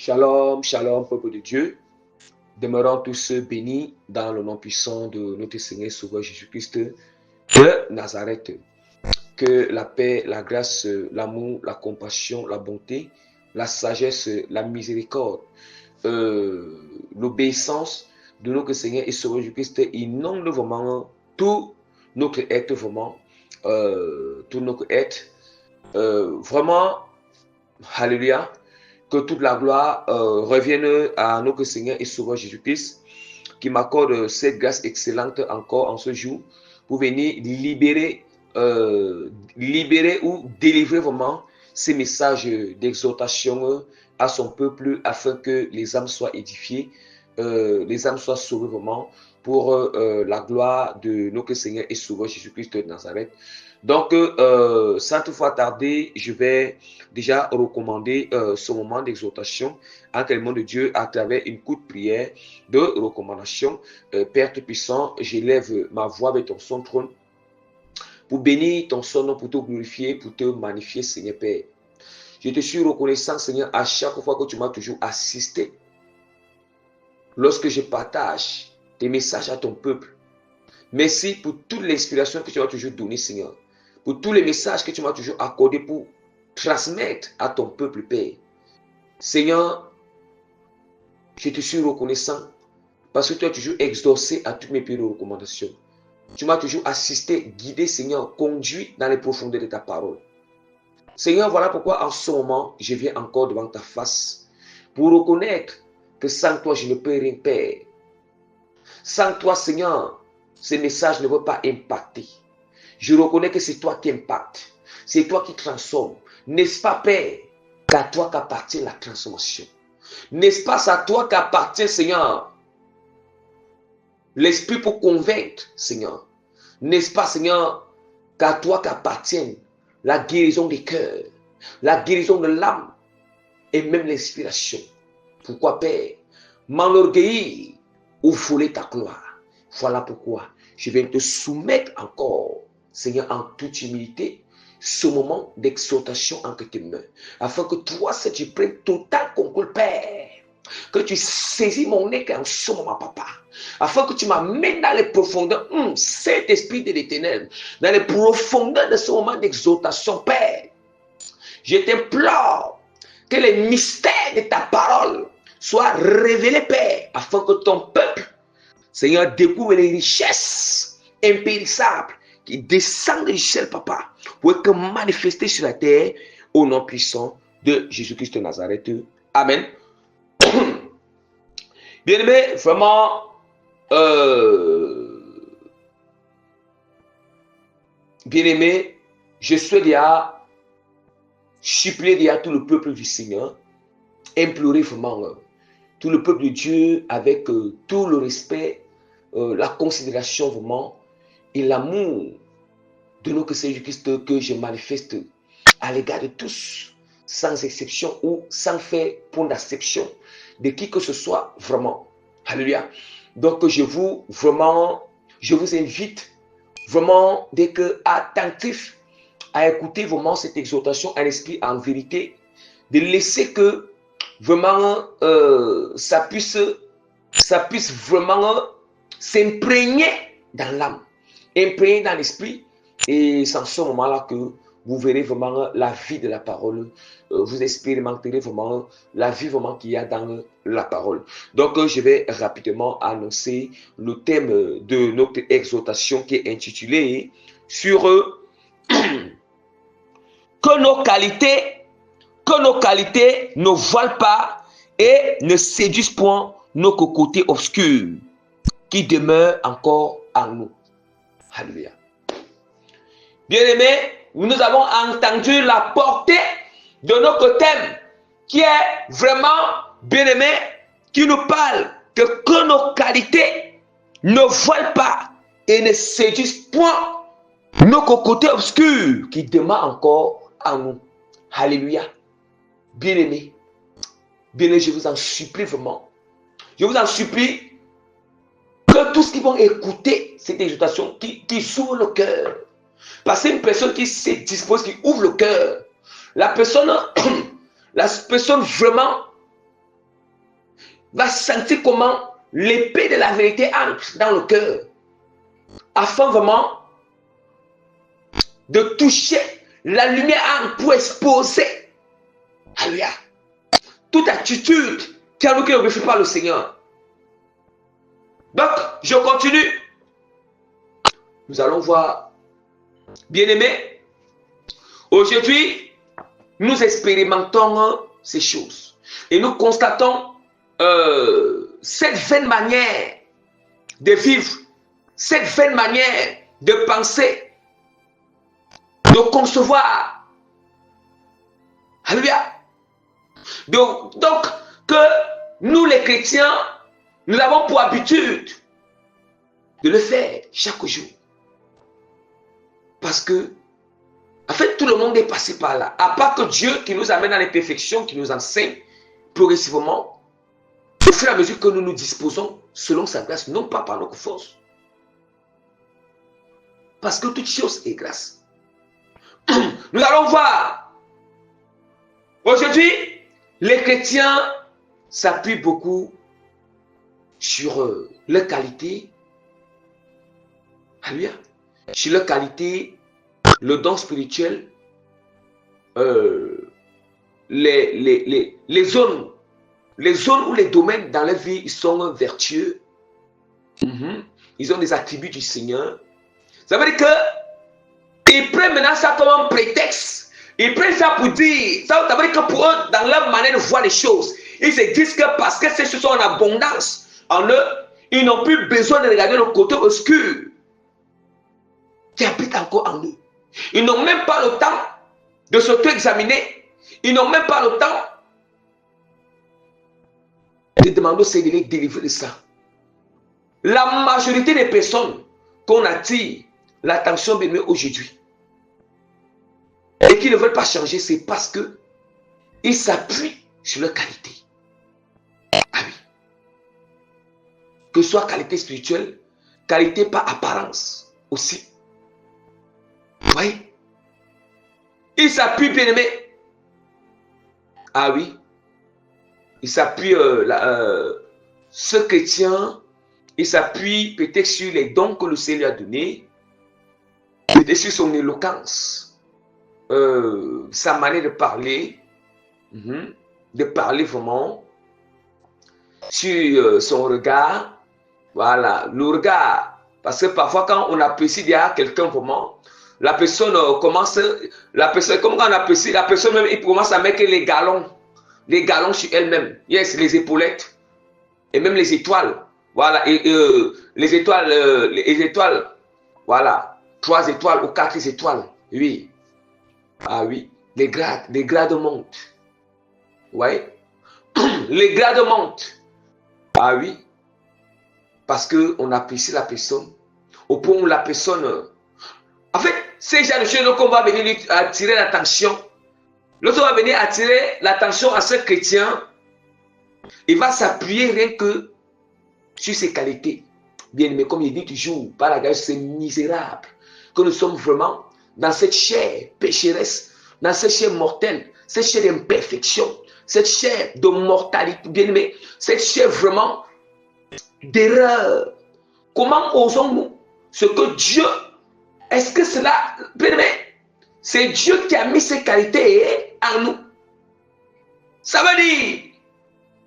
Shalom, shalom, peuple de Dieu. Demeurons tous bénis dans le nom puissant de notre Seigneur Sauveur Jésus-Christ de Nazareth. Que la paix, la grâce, l'amour, la compassion, la bonté, la sagesse, la miséricorde, l'obéissance de notre Seigneur et Sauveur Jésus-Christ inonde vraiment tout notre être, tout notre être. Vraiment, alléluia. Que toute la gloire revienne à notre Seigneur et Sauveur Jésus-Christ, qui m'accorde cette grâce excellente encore en ce jour pour venir libérer ou délivrer vraiment ces messages d'exhortation à son peuple afin que les âmes soient édifiées, les âmes soient sauvées vraiment pour la gloire de notre Seigneur et Sauveur Jésus-Christ de Nazareth. Donc, sans toutefois tarder, je vais déjà recommander ce moment d'exhortation en témoin de Dieu à travers une courte prière de recommandation. Père Tout-Puissant, j'élève ma voix avec ton son trône pour bénir ton son nom, pour te glorifier, pour te magnifier, Seigneur Père. Je te suis reconnaissant, Seigneur, à chaque fois que tu m'as toujours assisté. Lorsque je partage tes messages à ton peuple. Merci pour toute l'inspiration que tu m'as toujours donnée, Seigneur. Pour tous les messages que tu m'as toujours accordés pour transmettre à ton peuple, Père. Seigneur, je te suis reconnaissant parce que tu as toujours exaucé à toutes mes prières de recommandation. Tu m'as toujours assisté, guidé, Seigneur, conduit dans les profondeurs de ta parole. Seigneur, voilà pourquoi en ce moment, je viens encore devant ta face pour reconnaître que sans toi, je ne peux rien, Père. Sans toi, Seigneur, ces messages ne vont pas impacter. Je reconnais que c'est toi qui impacte. C'est toi qui transforme. N'est-ce pas, Père, qu'à toi qu'appartient la transformation? N'est-ce pas à toi qu'appartient, Seigneur, l'esprit pour convaincre, Seigneur? N'est-ce pas, Seigneur, qu'à toi qu'appartient la guérison des cœurs, la guérison de l'âme et même l'inspiration? Pourquoi, Père, m'enorgueillir ou voler ta gloire? Voilà pourquoi je viens te soumettre encore, Seigneur, en toute humilité, ce moment d'exhortation entre tes mains, afin que toi, si tu prennes total contrôle, Père, que tu saisis mon nez en ce moment, Papa, afin que tu m'amènes dans les profondeurs, cet esprit de l'Éternel, dans les profondeurs de ce moment d'exhortation, Père. Je t'implore que les mystères de ta parole soient révélés, Père, afin que ton peuple, Seigneur, découvre les richesses impérissables qui descendent du ciel, Papa, pour être manifestées sur la terre au nom puissant de Jésus-Christ de Nazareth. Amen. Bien-aimé, vraiment, bien-aimé, je souhaite déjà supplier déjà tout le peuple du Seigneur, implorer vraiment tout le peuple de Dieu avec tout le respect, la considération vraiment et l'amour de notre Seigneur Jésus-Christ que je manifeste à l'égard de tous, sans exception ou sans faire point d'acception de qui que ce soit vraiment. Alléluia. Donc je vous invite vraiment d'être attentif à écouter vraiment cette exhortation en esprit, en vérité, de laisser que vraiment ça puisse vraiment s'imprégner dans l'âme, imprégner dans l'esprit, et c'est en ce moment-là que vous verrez vraiment la vie de la parole, vous expérimenterez vraiment la vie vraiment qu'il y a dans la parole. Donc je vais rapidement annoncer le thème de notre exhortation qui est intitulé sur que nos qualités ne voilent pas et ne séduisent point nos côtés obscurs qui demeurent encore en nous. Alléluia. Bien-aimés, nous avons entendu la portée de notre thème qui est vraiment, bien-aimé, qui nous parle que nos qualités ne voilent pas et ne séduisent point nos côtés obscurs qui demeurent encore en nous. Alléluia. Bien-aimés, je vous en supplie vraiment. Je vous en supplie que tous qui vont écouter cette exhortation, qui s'ouvrent le cœur. Parce qu'une personne qui se dispose, qui ouvre le cœur, la personne vraiment va sentir comment l'épée de la vérité entre dans le cœur, afin vraiment de toucher la lumière pour exposer, alléluia, toute attitude qui ne glorifie pas le Seigneur. Donc, je continue. Nous allons voir, bien-aimés, aujourd'hui, nous expérimentons ces choses et nous constatons cette vaine manière de vivre, cette vaine manière de penser, de concevoir. Alléluia. Donc, que nous les chrétiens, nous avons pour habitude de le faire chaque jour. Parce que, en fait, tout le monde est passé par là. À part que Dieu qui nous amène à l'imperfection, qui nous enseigne progressivement, au fur et à mesure que nous nous disposons selon sa grâce, non pas par notre force. Parce que toute chose est grâce. Nous allons voir. Aujourd'hui, les chrétiens s'appuient beaucoup sur leur qualité. Alléluia. Sur leur qualité, le don spirituel, les zones ou les domaines dans leur vie, ils sont vertueux. Ils ont des attributs du Seigneur. Ça veut dire qu'ils prennent maintenant ça comme un prétexte. Ils prennent ça pour dire, ça veut dire que pour eux, dans leur manière de voir les choses, ils se disent que parce que ces choses sont en abondance en eux, ils n'ont plus besoin de regarder le côté obscur qui habite encore en eux. Ils n'ont même pas le temps de s'auto-examiner. Ils n'ont même pas le temps de demander au Seigneur de les délivrer de ça. La majorité des personnes qu'on attire l'attention bien aujourd'hui et qui ne veulent pas changer, c'est parce que ils s'appuient sur leur qualité. Ah oui. Que ce soit qualité spirituelle, qualité par apparence aussi. Vous voyez? Ils s'appuient, bien aimé. Ah oui. Ils s'appuient, ce chrétien, il s'appuie peut-être sur les dons que le Seigneur a donnés, peut-être sur son éloquence, sa manière de parler vraiment, sur son regard, voilà, le regard, parce que parfois quand on apprécie derrière quelqu'un vraiment, la personne commence, comme quand on apprécie, la personne même, il commence à mettre les galons sur elle-même, yes, les épaulettes, et même les étoiles. Voilà, et les étoiles, voilà, 3 étoiles ou 4 étoiles, oui. Ah oui, les grades montent. Oui, les grades montent. Ah oui, parce qu'on apprécie la personne, au point où la personne... En fait, c'est genre de choses qu'on va venir attirer l'attention. L'autre va venir attirer l'attention à ce chrétien. Il va s'appuyer rien que sur ses qualités. Bien aimé, comme il dit toujours, par la grâce, c'est misérable que nous sommes vraiment dans cette chair pécheresse, dans cette chair mortelle, cette chair d'imperfection, cette chair de mortalité, bien aimé, cette chair vraiment d'erreur. Comment osons-nous ce que Dieu, est-ce que cela, bien aimé, c'est Dieu qui a mis ces qualités en nous? Ça veut dire,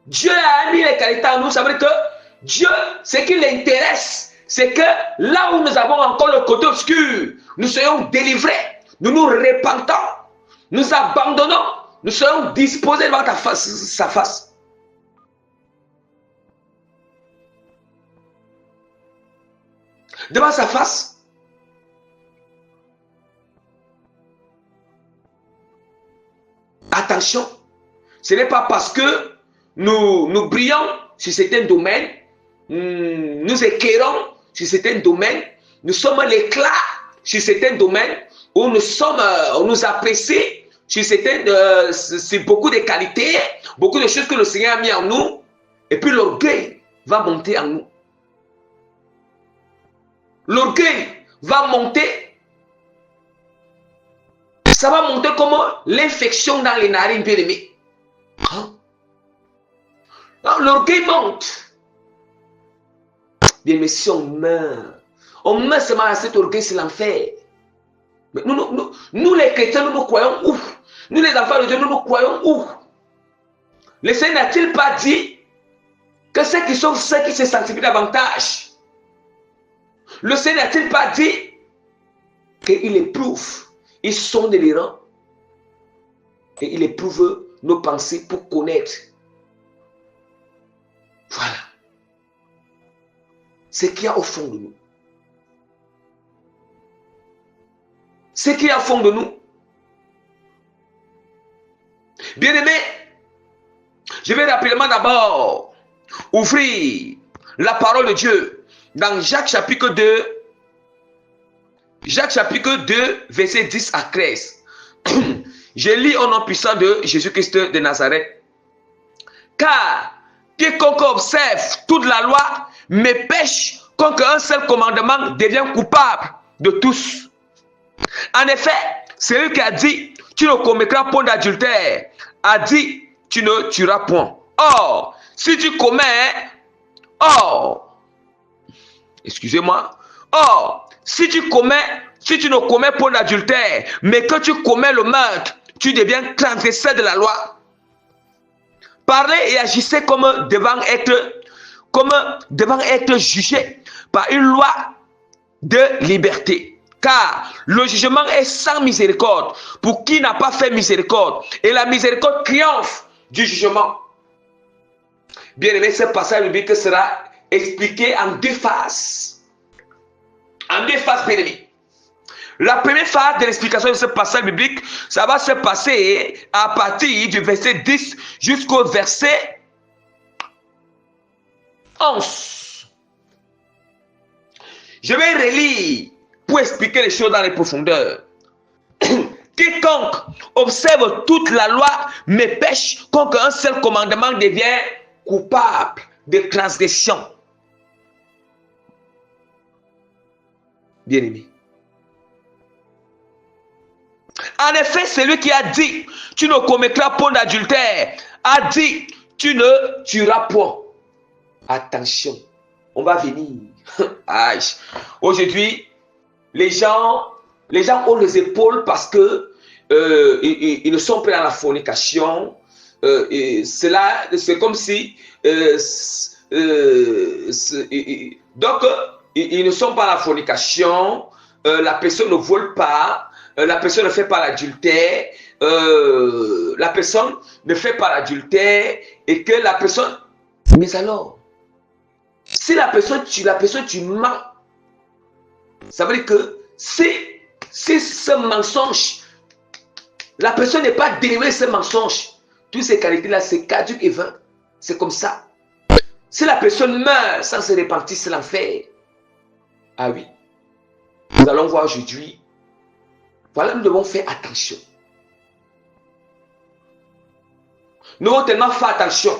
Dieu a mis les qualités en nous, ça veut dire que Dieu, ce qui l'intéresse, c'est que là où nous avons encore le côté obscur, nous soyons délivrés, nous nous repentons, nous abandonnons, nous soyons disposés devant sa face. Devant sa face. Attention, ce n'est pas parce que nous brillons sur certains domaines, nous éclairons sur certains domaines, nous sommes l'éclat sur certains domaines, où on nous apprécie sur beaucoup de qualités, beaucoup de choses que le Seigneur a mis en nous, et puis l'orgueil va monter en nous. L'orgueil va monter, ça va monter comme l'infection dans les narines, bien aimés. Hein? L'orgueil monte. Bien, mais si on meurt seulement à cet orgueil, c'est l'enfer. Mais nous, les chrétiens, nous croyons où? Nous, les enfants de Dieu, nous croyons où? Le Seigneur n'a-t-il pas dit que ceux qui sont ceux qui se sanctifient davantage? Le Seigneur n'a-t-il pas dit qu'il éprouve? Ils sont délirants. Et il éprouve nos pensées pour connaître. Voilà. Ce qu'il y a au fond de nous. Ce qu'il y a au fond de nous. Bien-aimés, je vais rapidement d'abord ouvrir la parole de Dieu dans Jacques chapitre 2. Jacques chapitre 2, verset 10 à 13. Je lis au nom puissant de Jésus-Christ de Nazareth. Car quiconque observe toute la loi, mais pêche contre un seul commandement, devient coupable de tous. En effet, celui qui a dit « Tu ne commettras point d'adultère » a dit « Tu ne tueras point ». Or, si tu commets... excusez-moi. Or, si tu ne commets point d'adultère, mais que tu commets le meurtre, tu deviens transgresseur de la loi. Parlez et agissez comme devant être jugé par une loi de liberté. Car le jugement est sans miséricorde pour qui n'a pas fait miséricorde. Et la miséricorde triomphe du jugement. Bien aimé, ce passage biblique sera expliqué en deux phases. En deux phases, bien aimé. La première phase de l'explication de ce passage biblique, ça va se passer à partir du verset 10 jusqu'au verset 11. Je vais relire pour expliquer les choses dans les profondeurs. Quiconque observe toute la loi mais pêche contre un seul commandement devient coupable de transgression. Bien-aimé. En effet, celui qui a dit « Tu ne commettras point d'adultère » a dit « Tu ne tueras point ». Attention, on va venir. Aujourd'hui, les gens ont les épaules parce que ils ne sont pas dans la fornication. C'est comme si... donc, ils ne sont pas dans la fornication. La personne ne vole pas. La personne ne fait pas l'adultère, la personne ne fait pas l'adultère et que la personne... Mais alors, si la personne tu mens, ça veut dire que si ce mensonge, la personne n'est pas délivrée de ce mensonge, toutes ces qualités-là, c'est caduc et vain. C'est comme ça. Si la personne meurt sans se repentir, c'est l'enfer. Ah oui. Nous allons voir aujourd'hui. Voilà, nous devons faire attention. Nous devons tellement faire attention.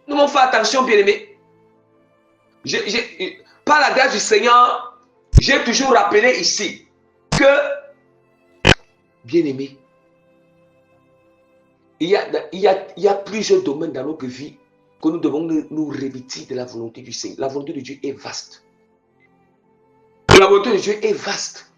Nous devons faire attention, bien-aimés. Par la grâce du Seigneur, j'ai toujours rappelé ici que, bien-aimés, il y a plusieurs domaines dans notre vie que nous devons nous revêtir de la volonté du Seigneur. La volonté de Dieu est vaste. La volonté de Dieu est vaste.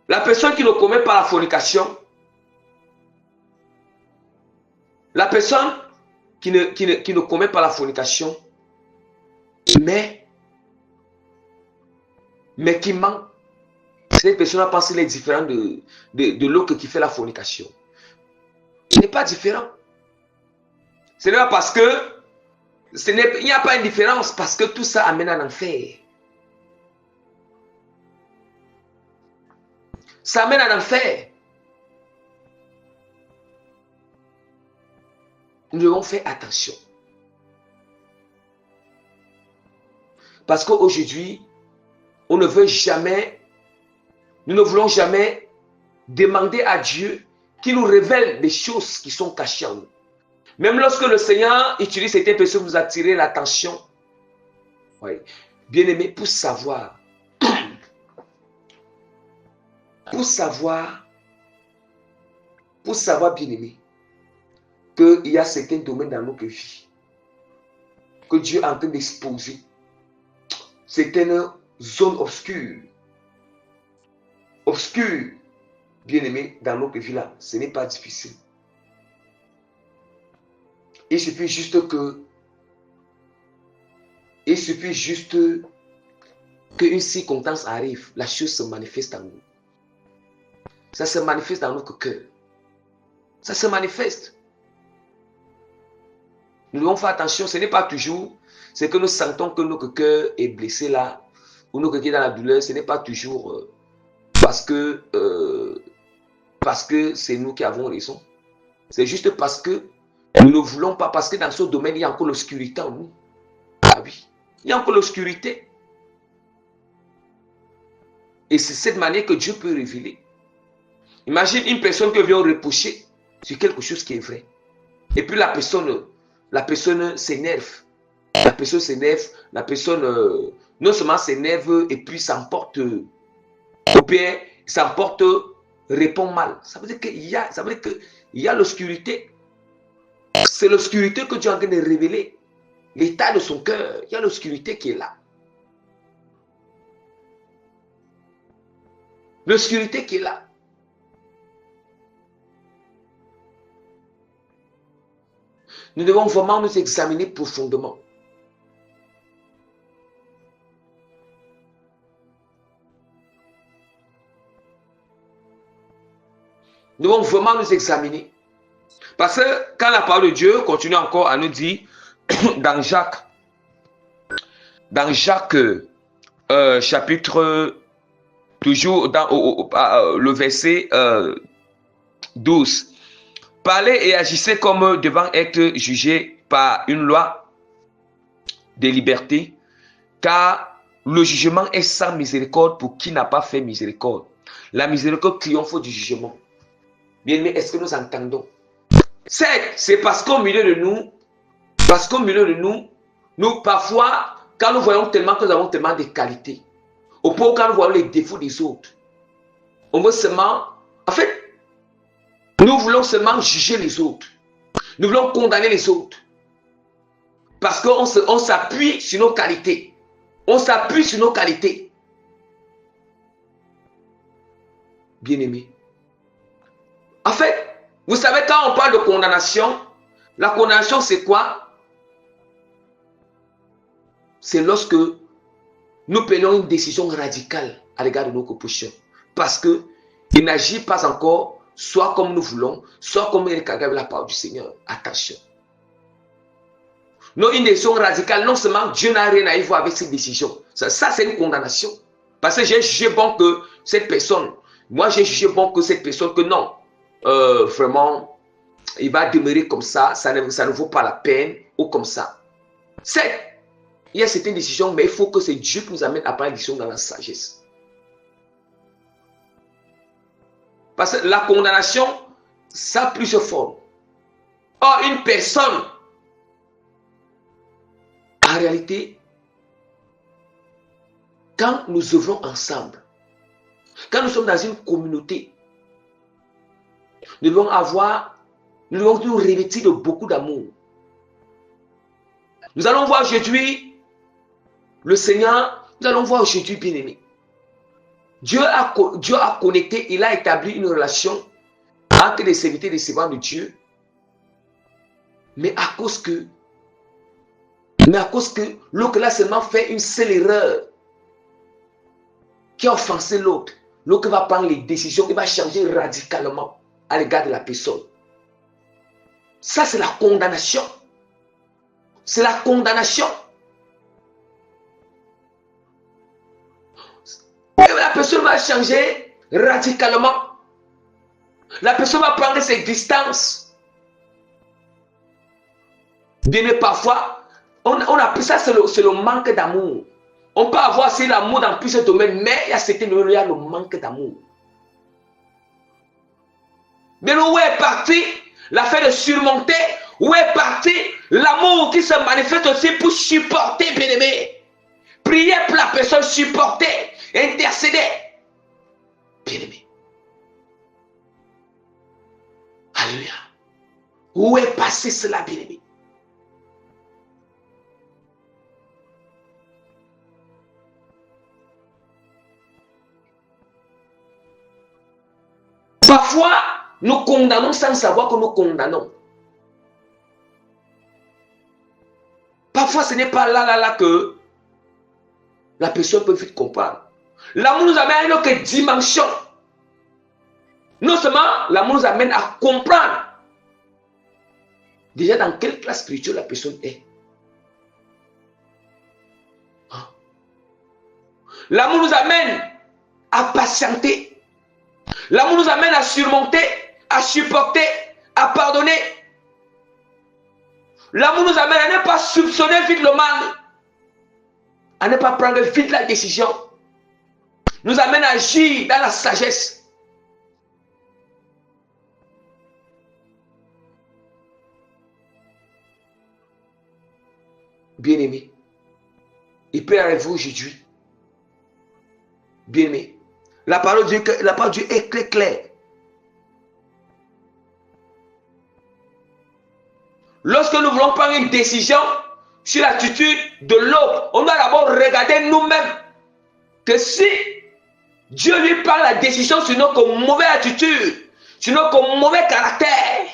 La personne qui ne commet pas la fornication, la personne qui ne commet pas la fornication, mais qui ment, cette personne a pensé les différents de l'autre qui fait la fornication. Ce n'est pas différent. Ce n'est pas parce que il n'y a pas une différence parce que tout ça amène à l'enfer. Ça amène à l'enfer. Nous devons faire attention. Parce qu'aujourd'hui, on ne veut jamais, nous ne voulons jamais demander à Dieu qui nous révèle des choses qui sont cachées en nous. Même lorsque le Seigneur utilise cette personne pour nous attirer l'attention, Oui. Bien-aimé, pour savoir, bien-aimé, qu'il y a certains domaines dans notre vie que Dieu est en train d'exposer, certaines zones obscures, bien-aimé, dans notre vie là, ce n'est pas difficile. Il suffit juste qu'une circonstance arrive, la chose se manifeste en nous. Ça se manifeste dans notre cœur. Ça se manifeste. Nous devons faire attention, ce n'est pas toujours, c'est que nous sentons que notre cœur est blessé là, ou notre cœur est dans la douleur, ce n'est pas toujours parce que c'est nous qui avons raison. C'est juste parce que nous ne voulons pas, parce que dans ce domaine, il y a encore l'obscurité en nous. Ah oui, il y a encore l'obscurité. Et c'est cette manière que Dieu peut révéler. Imagine une personne qui vient reprocher sur quelque chose qui est vrai. Et puis la personne s'énerve. La personne non seulement s'énerve et puis s'emporte, ou bien s'emporte, répond mal. Ça veut dire qu'il y a l'obscurité. C'est l'obscurité que Dieu est en train de révéler. L'état de son cœur, il y a l'obscurité qui est là. L'obscurité qui est là. Nous devons vraiment nous examiner profondément. Nous devons vraiment nous examiner. Parce que quand la parole de Dieu continue encore à nous dire, dans Jacques chapitre, toujours dans le verset 12, parlez et agissez comme devant être jugés par une loi de liberté, car le jugement est sans miséricorde pour qui n'a pas fait miséricorde. La miséricorde triomphe du jugement. Bien, mais est-ce que nous entendons? C'est parce qu'au milieu de nous, nous parfois, quand nous voyons tellement que nous avons tellement de qualités, au point où quand nous voyons les défauts des autres, on veut seulement, en fait, nous voulons seulement juger les autres. Nous voulons condamner les autres. Parce qu'on s'appuie sur nos qualités. On s'appuie sur nos qualités. Bien-aimé. En fait, vous savez, quand on parle de condamnation, la condamnation, c'est quoi? C'est lorsque nous prenons une décision radicale à l'égard de nos prochains. Parce qu'il n'agit pas encore soit comme nous voulons, soit comme il est avec la parole du Seigneur. Attention. Non, une décision radicale, non seulement Dieu n'a rien à y voir avec cette décision. Ça c'est une condamnation. Parce que j'ai jugé bon que cette personne, que non, vraiment, il va demeurer comme ça ne vaut pas la peine, ou comme ça. Il y a certaines décisions, mais il faut que c'est Dieu qui nous amène à prendre la décision dans la sagesse. Parce que la condamnation, ça a plusieurs formes. Or, une personne, en réalité, quand nous œuvrons ensemble, quand nous sommes dans une communauté, nous devons nous revêtir de beaucoup d'amour. Nous allons voir aujourd'hui le Seigneur, nous allons voir aujourd'hui, bien-aimé. Dieu a connecté, il a établi une relation entre les serviteurs et les servants de Dieu. Mais à cause que l'autre là seulement fait une seule erreur qui a offensé l'autre, l'autre va prendre les décisions, il va changer radicalement à l'égard de la personne. Ça, c'est la condamnation. C'est la condamnation. Et la personne va changer radicalement. La personne va prendre ses distances. Bien, parfois, on appelle ça, c'est le manque d'amour. On peut avoir aussi l'amour dans plusieurs domaines, mais il y a certains domaines où il y a le manque d'amour. Mais où est parti l'affaire de surmonter? Où est parti l'amour qui se manifeste aussi pour supporter, bien-aimé? prier pour la personne, supporter, intercéder. Bien-aimé. Alléluia. Où est passé cela, bien-aimé? Parfois, nous condamnons sans savoir que nous condamnons. Parfois, ce n'est pas là que la personne peut vite comprendre. L'amour nous amène à une autre dimension. Non seulement l'amour nous amène à comprendre déjà dans quelle classe spirituelle la personne est. L'amour nous amène à patienter. L'amour nous amène à surmonter, à supporter, à pardonner. L'amour nous amène à ne pas soupçonner vite le mal, à ne pas prendre vite la décision. Nous amène à agir dans la sagesse. Bien-aimé, il peut arriver aujourd'hui. Bien-aimé, la parole de Dieu est très claire. Lorsque nous voulons prendre une décision sur l'attitude de l'autre, on doit d'abord regarder nous-mêmes que si Dieu lui parle la décision sur notre mauvaise attitude, sur notre mauvais caractère,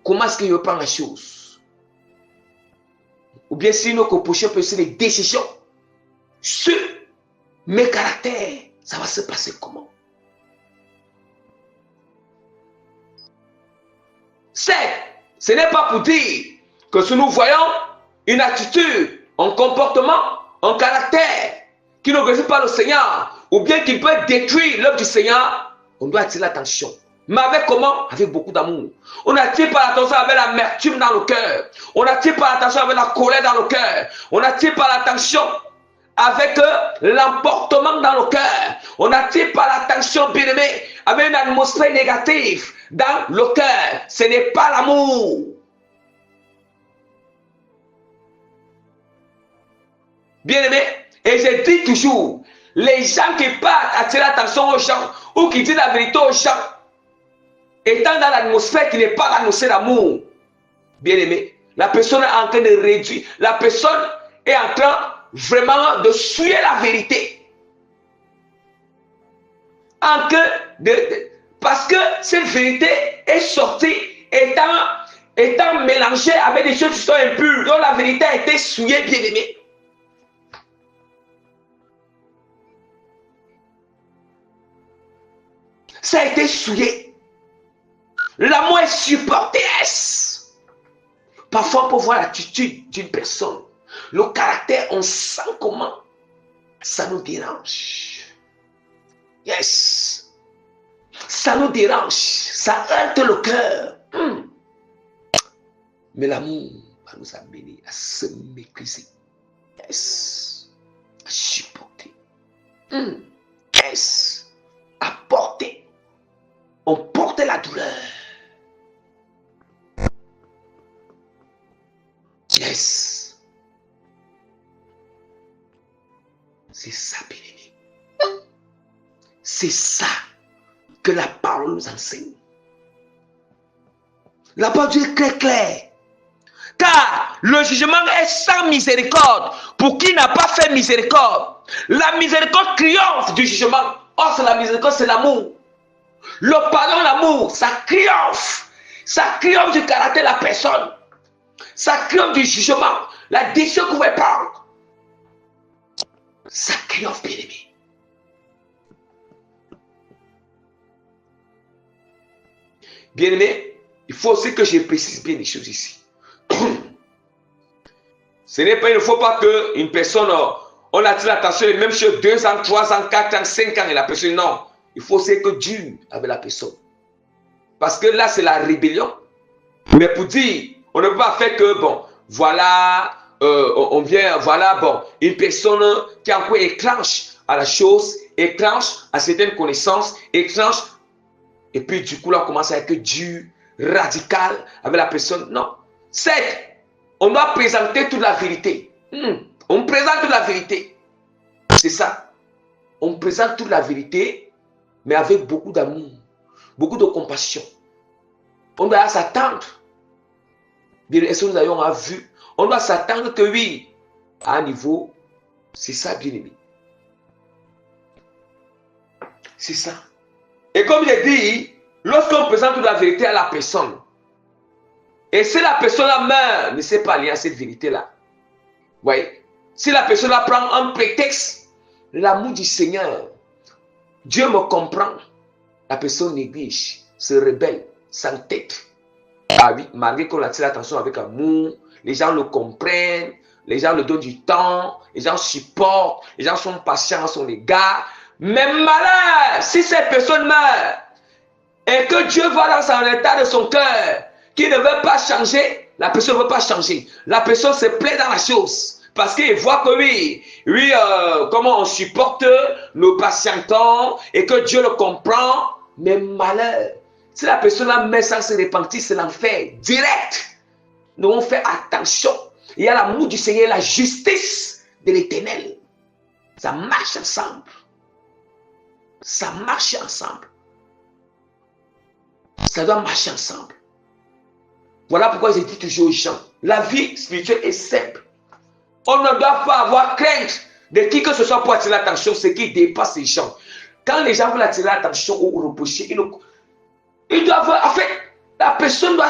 comment est-ce qu'il veut prendre la chose? Ou bien si notre prochain peut ser des décisions sur mes caractères, ça va se passer comment? Ce n'est pas pour dire que si nous voyons une attitude, un comportement, un caractère qui ne glorifie pas le Seigneur, ou bien qui peut détruire l'œuvre du Seigneur, on doit attirer l'attention. Mais avec comment? Avec beaucoup d'amour. On n'attire pas l'attention avec l'amertume dans le cœur. On n'attire pas l'attention avec la colère dans le cœur. On n'attire pas l'attention avec l'emportement dans le cœur. On n'attire pas l'attention, bien-aimé, avec une atmosphère négative dans le cœur. Ce n'est pas l'amour. Bien-aimé, et je dis toujours, les gens qui partent attirer l'attention aux gens ou qui disent la vérité aux gens, étant dans l'atmosphère qui n'est pas l'atmosphère d'amour, bien-aimé, la personne est en train de réduire, la personne est en train vraiment de souiller la vérité. Parce que cette vérité est sortie étant mélangée avec des choses qui sont impures. Donc la vérité a été souillée, bien-aimé. Ça a été souillé. L'amour est supporté. Parfois, pour voir l'attitude d'une personne, le caractère, on sent comment ça nous dérange. Yes. Ça nous dérange. Ça heurte le cœur. Mais l'amour va nous amener à se maîtriser. Yes. À supporter. Yes. À porter. On porte la douleur. Yes. C'est ça, bien-aimé. C'est ça que la parole nous enseigne. La parole de Dieu est très claire. Car le jugement est sans miséricorde pour qui n'a pas fait miséricorde. La miséricorde triomphe du jugement. Or, c'est la miséricorde, c'est l'amour. Le pardon, l'amour, ça triomphe. Ça triomphe du caractère de la personne. Ça triomphe du jugement. La décision que vous pouvez prendre. Ça triomphe, bien-aimé. Bien-aimé, il faut aussi que je précise bien les choses ici. Ce n'est pas, il ne faut pas qu'une personne, on attire l'attention les mêmes choses 2 ans, 3 ans, 4 ans, 5 ans et la personne, non. Il faut aussi que Dieu avec la personne. Parce que là, c'est la rébellion. Mais pour dire, on ne peut pas faire que, bon, voilà, on vient, voilà, bon, une personne qui encore éclenche à la chose, éclenche à certaines connaissances, éclenche, et puis du coup, là, on commence avec Dieu radical avec la personne. Non. C'est, on doit présenter toute la vérité. On présente toute la vérité. C'est ça. On présente toute la vérité, mais avec beaucoup d'amour, beaucoup de compassion. On doit s'attendre. Bien, est-ce que nous avons vu? On doit s'attendre que oui, à un niveau, c'est ça, bien aimé. C'est ça. Et comme j'ai dit, lorsqu'on présente toute la vérité à la personne, et si la personne meurt, ne sait pas lire cette vérité-là. Vous voyez? Si la personne prend un prétexte, l'amour du Seigneur, Dieu me comprend, la personne néglige, se rebelle, s'entête. Ah oui, malgré qu'on attire l'attention avec amour, les gens le comprennent, les gens le donnent du temps, les gens supportent, les gens sont patients à son égard. Mais malheur, si cette personne meurt, et que Dieu voit dans son état de son cœur, qu'il ne veut pas changer, la personne ne veut pas changer. La personne se plaît dans la chose. Parce qu'il voit que oui, comment on supporte, nous patientons, et que Dieu le comprend, mais malheur. Si la personne met sans se repentir, c'est l'enfer direct. Nous devons faire attention. Il y a l'amour du Seigneur et la justice de l'Éternel. Ça marche ensemble. Ça marche ensemble. Ça doit marcher ensemble. Voilà pourquoi je dis toujours aux gens, la vie spirituelle est simple. On ne doit pas avoir crainte de qui que ce soit pour attirer l'attention, ce qui dépasse les gens. Quand les gens veulent attirer l'attention ou reprocher, ils doivent, en fait, la personne doit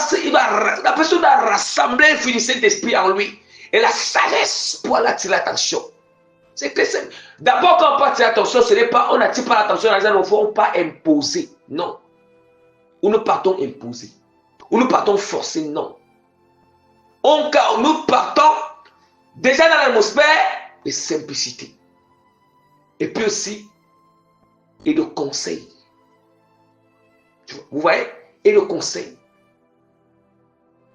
rassembler le Saint-Esprit en lui. Et la sagesse pour attirer l'attention. C'est très simple. D'abord, quand on peut attirer l'attention, ce n'est pas, on n'attire pas l'attention, les gens ne font pas imposer. Non. Ou nous partons imposer. Ou nous partons forcer. Non. Nous partons déjà dans l'atmosphère de simplicité. Et puis aussi, et de conseil. Vous voyez? Et le conseil.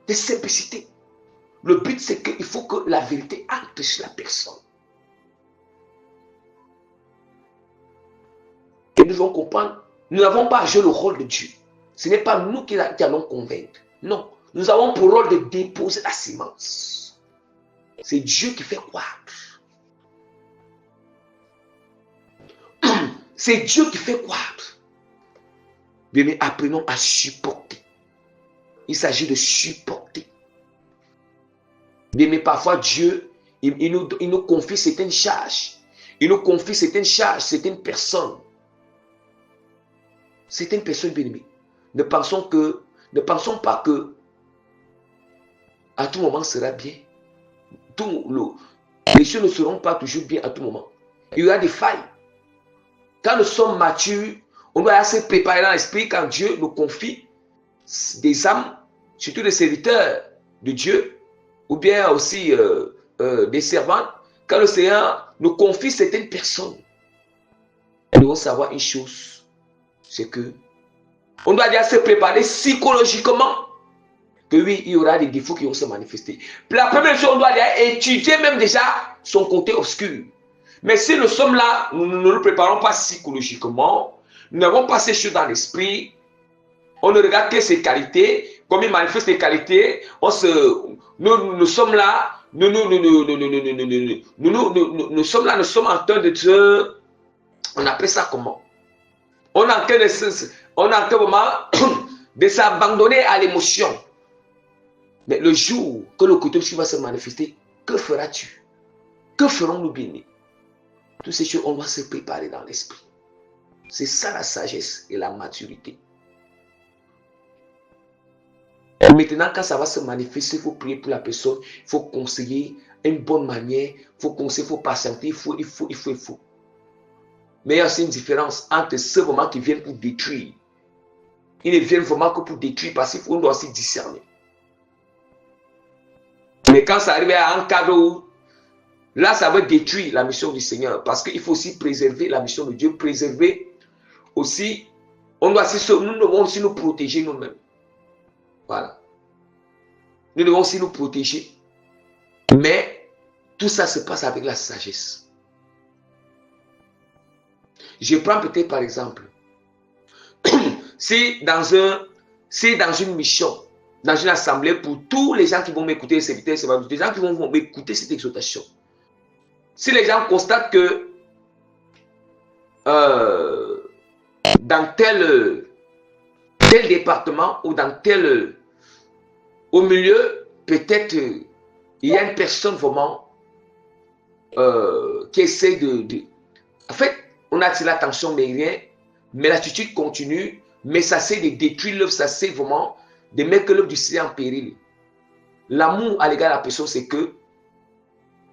De simplicité. Le but, c'est qu'il faut que la vérité entre chez la personne. Et nous devons comprendre, nous n'avons pas à jouer le rôle de Dieu. Ce n'est pas nous qui allons convaincre. Non. Nous avons pour rôle de déposer la semence. C'est Dieu qui fait croître. C'est Dieu qui fait croître. Bien, mais apprenons à supporter. Il s'agit de supporter. Bien, mais parfois Dieu, il nous confie certaines charges. Il nous confie certaines charges, certaines personnes. Certaines personnes bien-aimées. Ne pensons pas que à tout moment sera bien. Les choses ne seront pas toujours bien à tout moment. Il y aura des failles. Quand nous sommes matures, on doit se préparer dans l'esprit quand Dieu nous confie des âmes, surtout des serviteurs de Dieu, ou bien aussi des servants. Quand le Seigneur nous confie certaines personnes, nous devons savoir une chose, c'est que on doit déjà se préparer psychologiquement que oui, il y aura des défauts qui vont se manifester. La première chose, on doit déjà étudier même déjà son côté obscur. Mais si nous sommes là, nous ne nous préparons pas psychologiquement, nous n'avons pas ces choses dans l'esprit, on ne regarde que ses qualités, comme il manifeste ses qualités, nous sommes là, nous sommes là, nous sommes en train de on appelle ça comment? On est en train de s'abandonner à l'émotion. Mais le jour que le côté obscur va se manifester, que feras-tu? Que ferons-nous bien? Toutes ces choses, on doit se préparer dans l'esprit. C'est ça la sagesse et la maturité. Maintenant, quand ça va se manifester, il faut prier pour la personne, il faut conseiller une bonne manière, il faut conseiller, il faut patienter, il faut. Mais il y a aussi une différence entre ceux vraiment qui viennent pour détruire. Ils ne viennent vraiment que pour détruire parce qu'on doit aussi discerner. Mais quand ça arrive à un cadre où, là, ça va détruire la mission du Seigneur. Parce qu'il faut aussi préserver la mission de Dieu, préserver aussi, nous devons aussi nous protéger nous-mêmes. Voilà. Nous devons aussi nous protéger. Mais tout ça se passe avec la sagesse. Je prends peut-être par exemple, si dans une mission, dans une assemblée, pour tous les gens qui vont m'écouter, des gens qui vont m'écouter cette exhortation, Si les gens constatent que dans tel département ou dans tel... au milieu, peut-être, il y a une personne vraiment qui essaie de... En fait, on attire l'attention, mais rien. Mais l'attitude continue, mais ça c'est de détruire l'œuvre, ça c'est vraiment de mettre l'œuvre du Seigneur en péril. L'amour à l'égard de la personne, c'est que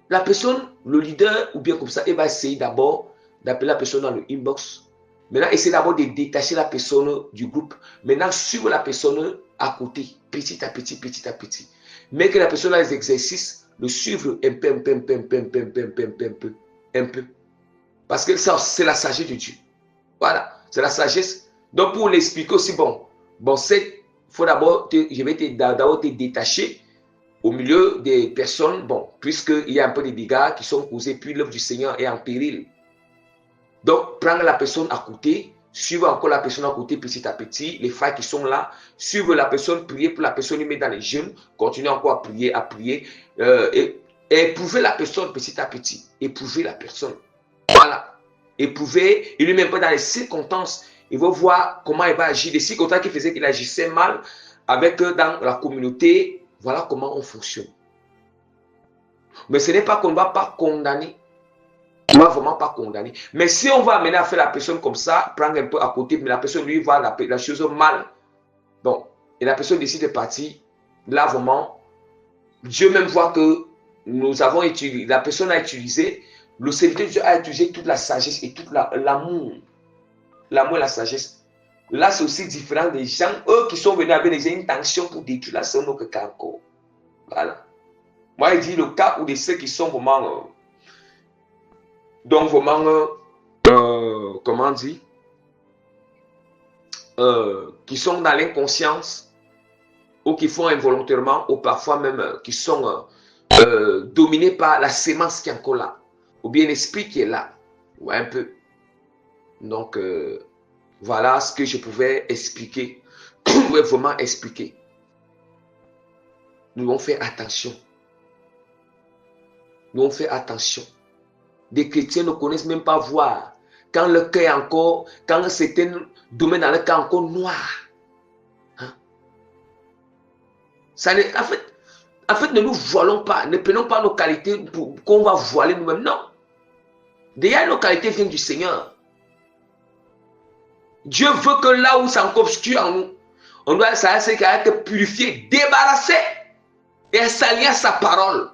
la personne, le leader, ou bien comme ça, il va essayer d'abord d'appeler la personne dans le inbox. Maintenant, essayer d'abord de détacher la personne du groupe. Maintenant, suivre la personne à côté, petit à petit, petit à petit. Mais que la personne a les exercices, le suivre un peu. Parce que ça, c'est la sagesse de Dieu. Voilà, c'est la sagesse. Donc, pour l'expliquer aussi, bon, c'est, faut d'abord, je vais d'abord te détacher au milieu des personnes, bon, puisqu'il y a un peu de dégâts qui sont causés, puis l'œuvre du Seigneur est en péril. Donc, prendre la personne à côté, suivre encore la personne à côté petit à petit, les frères qui sont là, suivre la personne, prier pour la personne, lui mettre dans les jeûnes, continuer encore à prier, et éprouver la personne petit à petit, éprouver la personne. Voilà. Éprouver, il lui met pas dans les circonstances, il va voir comment il va agir, les circonstances qui faisaient qu'il agissait mal avec eux dans la communauté. Voilà comment on fonctionne. Mais ce n'est pas qu'on ne va pas condamner. On ne va vraiment pas condamner. Mais si on va amener à faire la personne comme ça, prendre un peu à côté, mais la personne lui voit la chose mal, bon, et la personne décide de partir, là vraiment, Dieu même voit que nous avons utilisé, la personne a utilisé, le serviteur de Dieu a utilisé toute la sagesse et tout l'amour. L'amour et la sagesse. Là, c'est aussi différent des gens, eux qui sont venus avec des intentions pour détruire la sonne que encore. Voilà. Moi, il dit le cas où de ceux qui sont vraiment... donc, vraiment... comment dire qui sont dans l'inconscience ou qui font involontairement ou parfois même qui sont dominés par la sémence qui est encore là. Ou bien l'esprit qui est là. Ouais, un peu. Donc, voilà ce que je pouvais expliquer. Vraiment expliquer. Nous devons faire attention. Nous devons faire attention. Des chrétiens ne connaissent même pas voir. Quand le cœur est encore, quand un certain domaine dans le cœur est encore noir. Hein? Ça, en fait, ne nous voilons pas. Ne prenons pas nos qualités qu'on va voiler nous-mêmes. Non. Déjà, nos qualités viennent du Seigneur. Dieu veut que là où ça encore obscur en nous, on doit être purifié, débarrassé et s'allier à sa parole.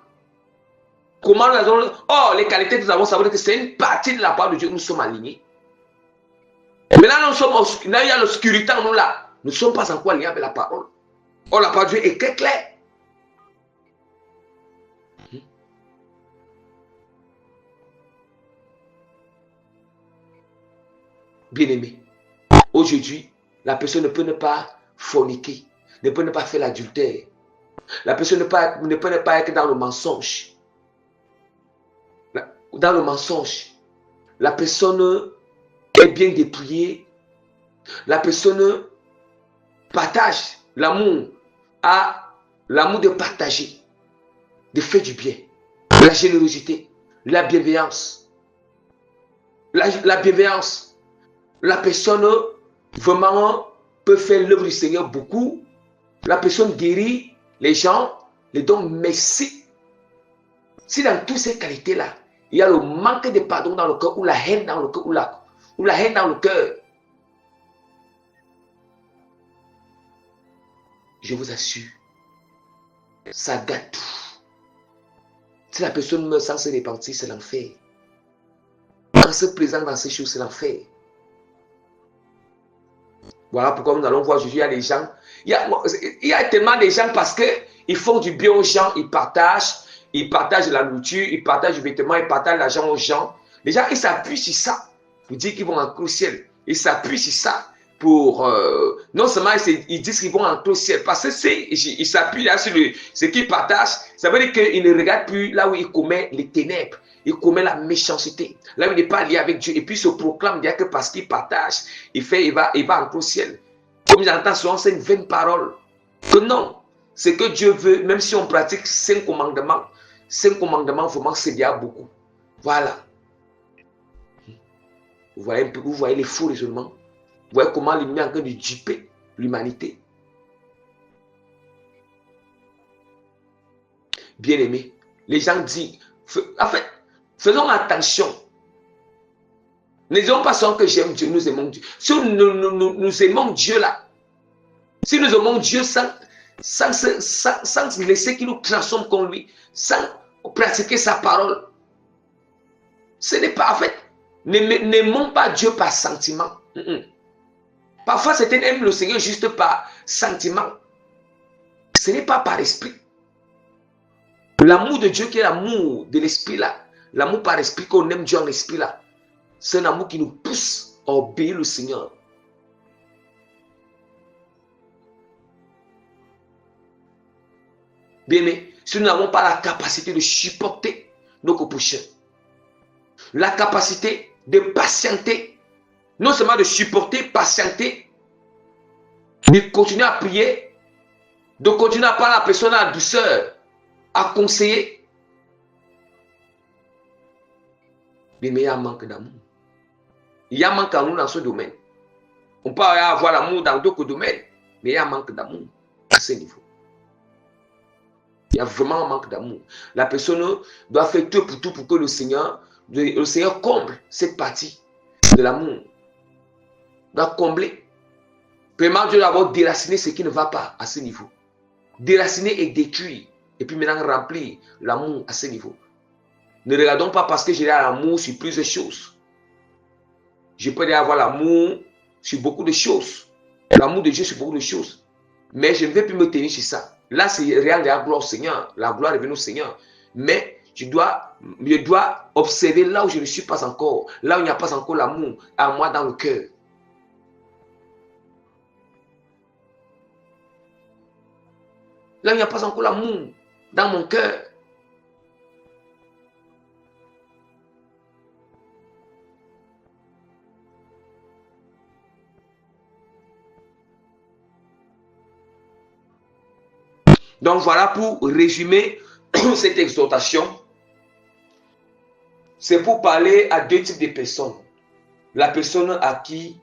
Comment nous avons... Oh, les qualités que nous avons, ça veut dire que c'est une partie de la part de Dieu, nous sommes alignés. Maintenant, là, il y a l'obscurité en nous là. Nous ne sommes pas encore alignés avec la parole. Oh, la parole de Dieu est très claire. Bien-aimé, aujourd'hui, la personne ne peut ne pas forniquer, ne peut ne pas faire l'adultère. La personne ne peut ne pas être dans le mensonge. Dans le mensonge, la personne est bien dépouillée. La personne partage l'amour, a l'amour de partager, de faire du bien, la générosité, la bienveillance. La bienveillance. La personne vraiment peut faire l'œuvre du Seigneur beaucoup. La personne guérit les gens, les donne merci. Si dans toutes ces qualités-là, il y a le manque de pardon dans le cœur, ou la haine dans le cœur, ou la haine dans le cœur, je vous assure, ça gâte tout. Si la personne meurt sans se repentir, c'est l'enfer. En se présente dans ces choses, c'est l'enfer. Voilà pourquoi nous allons voir aujourd'hui, il y a des gens, il y a tellement de gens parce qu'ils font du bien aux gens, ils partagent la nourriture, ils partagent les vêtements, ils partagent l'argent aux gens. Les gens, ils s'appuient sur ça pour dire qu'ils vont entrer au ciel. Ils s'appuient sur ça pour... non seulement ils disent qu'ils vont entrer au ciel, parce que ils s'appuient là sur ce qu'ils partagent, ça veut dire qu'ils ne regardent plus là où ils commettent les ténèbres, ils commettent la méchanceté, là où il n'est pas lié avec Dieu, et puis il se proclame dire que parce qu'il partage, il va entrer au ciel. Comme j'entends souvent, c'est une vaine parole. Que non, c'est que Dieu veut, même si on pratique 5 commandements, vraiment c'est déjà beaucoup. Voilà. Vous voyez les faux raisonnements. Vous voyez comment l'ennemi est en train de duper l'humanité. Bien aimé, les gens disent, en fait, faisons attention. Ne disons pas seulement que j'aime Dieu, nous aimons Dieu. Si nous aimons Dieu là, si nous aimons Dieu sans laisser qu'il nous transforme comme lui, sans pratiquer sa parole, ce n'est pas, en fait, n'aimons pas Dieu par sentiment. Parfois, certains aiment le Seigneur juste par sentiment. Ce n'est pas par esprit. L'amour de Dieu qui est l'amour de l'esprit là, l'amour par esprit qu'on aime Dieu en esprit là, c'est un amour qui nous pousse à obéir le Seigneur. Bien aimé, si nous n'avons pas la capacité de supporter nos prochains, la capacité de patienter, non seulement de supporter, patienter, de continuer à prier, de continuer à parler à la personne à la douceur, à conseiller, mais il y a un manque d'amour. Il y a un manque d'amour dans ce domaine. On peut avoir l'amour dans d'autres domaines, mais il y a un manque d'amour à ce niveau. Il y a vraiment un manque d'amour. La personne doit faire tout pour que le Seigneur comble cette partie de l'amour. Il doit combler. Premièrement, Dieu doit d'abord déraciner ce qui ne va pas à ce niveau. Déraciner et détruire. Et puis maintenant remplir l'amour à ce niveau. Ne regardons pas parce que j'ai l'amour sur plusieurs choses. Je peux avoir l'amour sur beaucoup de choses. L'amour de Dieu sur beaucoup de choses. Mais je ne vais plus me tenir sur ça. Là, c'est réel de la gloire au Seigneur. La gloire est venue au Seigneur. Mais je dois observer là où je ne suis pas encore. Là où il n'y a pas encore l'amour à moi dans le cœur. Là où il n'y a pas encore l'amour dans mon cœur. Donc voilà pour résumer cette exhortation. C'est pour parler à deux types de personnes. La personne à qui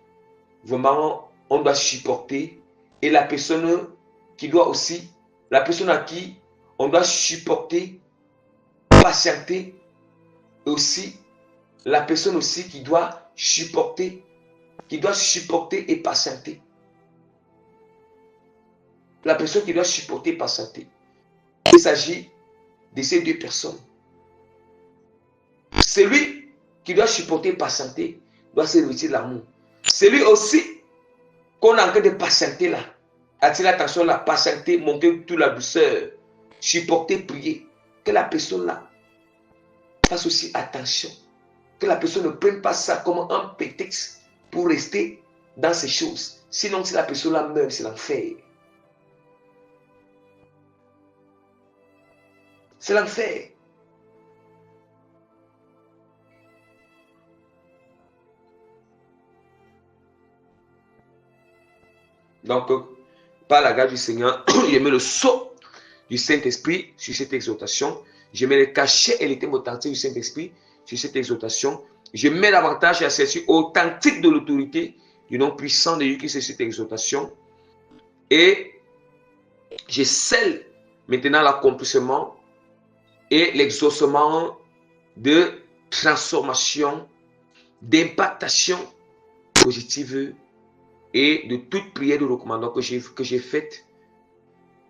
vraiment on doit supporter et la personne qui doit aussi, la personne à qui on doit supporter, patienter et aussi la personne aussi qui doit supporter et patienter. La personne qui doit supporter et patienter. Il s'agit de ces deux personnes. Celui qui doit supporter et patienter doit se revêtir de l'amour. Celui aussi qu'on est en train de patienter là, attirer l'attention là, patienter, montrer toute la douceur, supporter, prier. Que la personne là fasse aussi attention. Que la personne ne prenne pas ça comme un prétexte pour rester dans ces choses. Sinon, si la personne là meurt, c'est l'enfer. C'est l'enfer. Donc, par la grâce du Seigneur, je mets le sceau du Saint-Esprit sur cette exhortation. Je mets le cachet et l'été authentique du Saint-Esprit sur cette exhortation. Je mets l'avantage et la certitude authentique de l'autorité du nom puissant de Dieu qui c'est cette exhortation. Et je scelle maintenant l'accomplissement et l'exaucement de transformation, d'impactation positive et de toute prière de recommandation que j'ai faite,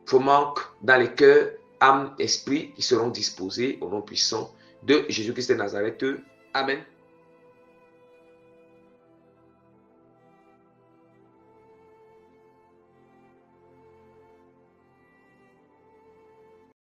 vraiment dans les cœurs, âme, esprit, qui seront disposés au nom puissant de Jésus-Christ de Nazareth. Amen.